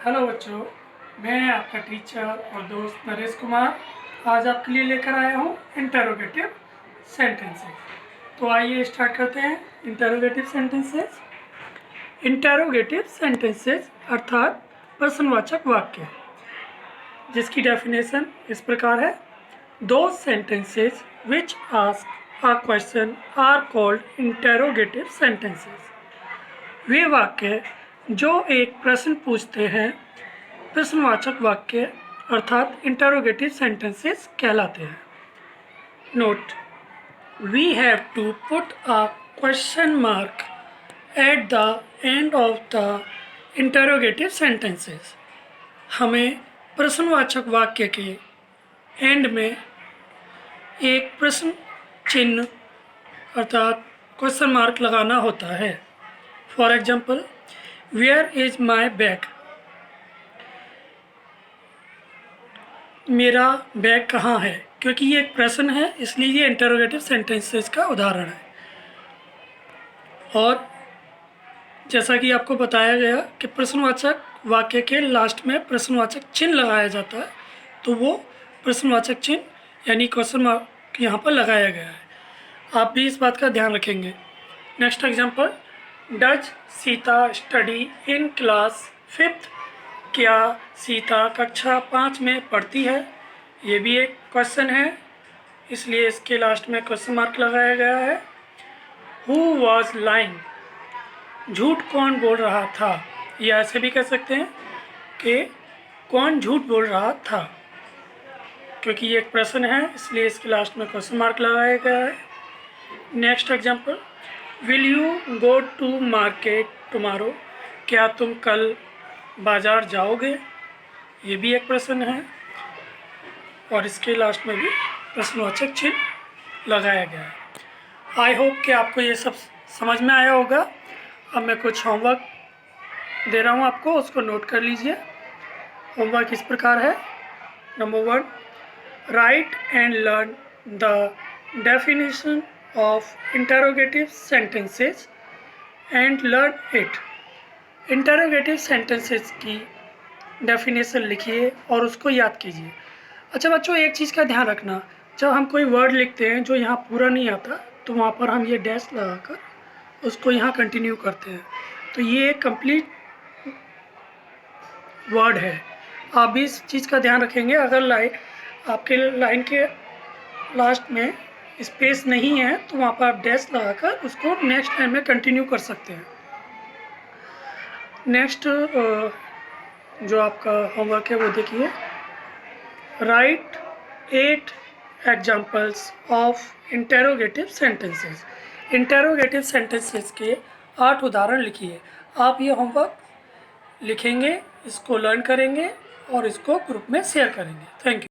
Hello बच्चों, मैं आपका टीचर और दोस्त नरेश कुमार आज आपके लिए लेकर आया हूँ इंटरोगेटिव सेंटेंसेस। तो आइए स्टार्ट करते हैं इंटरोगेटिव सेंटेंसेस। इंटरोगेटिव सेंटेंसेस अर्थात प्रश्नवाचक वाक्य, जिसकी डेफिनेशन इस प्रकार है। Those sentences which ask a question are called interrogative sentences. वे वाक्य जो एक प्रश्न पूछते हैं प्रश्नवाचक वाक्य अर्थात इंटरोगेटिव सेंटेंसेस कहलाते हैं। Note: we have to put a question mark at the end of the interrogative sentences. हमें प्रश्नवाचक वाक्य के एंड में एक प्रश्न चिन्ह अर्थात क्वेश्चन मार्क लगाना होता है। For example, where is my bag? मेरा बैग कहाँ है? क्योंकि ये एक प्रश्न है, इसलिए ये इंटरोगेटिव सेंटेंसेस का उदाहरण है। और जैसा कि आपको बताया गया कि प्रश्नवाचक वाक्य के लास्ट में प्रश्नवाचक चिन्ह लगाया जाता है, तो वो प्रश्नवाचक चिन्ह यानी क्वेश्चन मार्क यहाँ पर लगाया गया है। आप भी इस बात का ध्यान रखेंगे। Next example, does Sita study in class 5th? क्या सीता कक्षा 5 में पढ़ती है? ये भी एक क्वेश्चन है, इसलिए इसके लास्ट में क्वेश्चन मार्क लगाया गया है। Who was lying? झूठ कौन बोल रहा था? या ऐसे भी कह सकते हैं कि कौन झूठ बोल रहा था, क्योंकि ये एक प्रश्न है, इसलिए इसके लास्ट में क्वेश्चन मार्क लगाया गया है। Next example, will you go to market tomorrow? क्या तुम कल बाज़ार जाओगे? ये भी एक प्रश्न है और इसके लास्ट में भी प्रश्नवाचक चिन्ह लगाया गया है। आई होप कि आपको ये सब समझ में आया होगा। अब मैं कुछ होमवर्क दे रहा हूँ आपको, उसको नोट कर लीजिए। होमवर्क इस प्रकार है। Number 1, right and learn the definition of interrogative sentences and learn it. Interrogative sentences की डेफिनेशन लिखिए और उसको याद कीजिए। अच्छा बच्चों, एक चीज़ का ध्यान रखना, जब हम कोई वर्ड लिखते हैं जो यहाँ पूरा नहीं आता, तो वहाँ पर हम ये डैश लगाकर उसको यहाँ कंटिन्यू करते हैं, तो ये एक कंप्लीट वर्ड है। आप भी इस चीज़ का ध्यान रखेंगे। अगर आपके लाइन के लास्ट में स्पेस नहीं है, तो वहाँ पर आप डैश लगाकर उसको नेक्स्ट लाइन में कंटिन्यू कर सकते हैं। नेक्स्ट जो आपका होमवर्क है वो देखिए, right 8 examples of interrogative sentences. Interrogative sentences के 8 उदाहरण लिखिए। आप ये होमवर्क लिखेंगे, इसको लर्न करेंगे और इसको ग्रुप में शेयर करेंगे। Thank you.